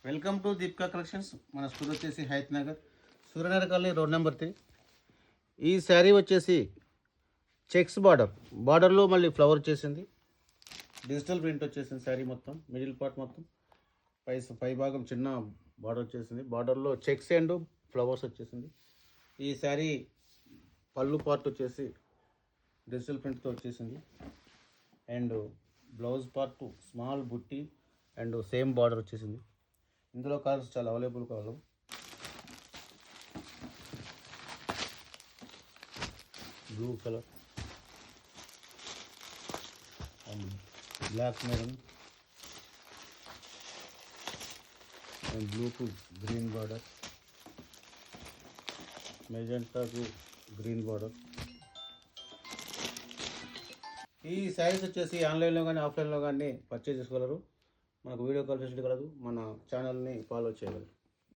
Welcome to Deepika collections. మన store వచ్చేసి Hayath Nagar, Suryanagar colony, road number 3. ఈ శారీ వచ్చేసి చెక్స్ బార్డర్లో మళ్ళీ ఫ్లవర్ వచ్చేసింది. డిజిటల్ ప్రింట్ వచ్చేసింది. శారీ మొత్తం మిడిల్ పార్ట్ మొత్తం పై భాగం చిన్న బార్డర్ వచ్చేసింది. బార్డర్లో చెక్స్ అండ్ ఫ్లవర్స్ వచ్చేసింది. ఈ శారీ పళ్ళు పార్ట్ వచ్చేసి డిజిటల్ ప్రింట్తో వచ్చేసింది. అండ్ బ్లౌజ్ పార్ట్ స్మాల్ బుట్టి అండ్ సేమ్ బార్డర్ వచ్చేసింది. ఇందులో కలర్స్ చాలా available colour. Blue colour and black maroon and blue to green border, magenta to green border. ఈ శారీస్ వచ్చేసి ఆన్లైన్లో కానీ ఆఫ్లైన్లో కానీ పర్చేజ్ చేసుకోగలరు. మనకు వీడియో కాల్ ఫెసిలిటీ కలదు. మన ఛానల్ని ఫాలో చేయగలరు.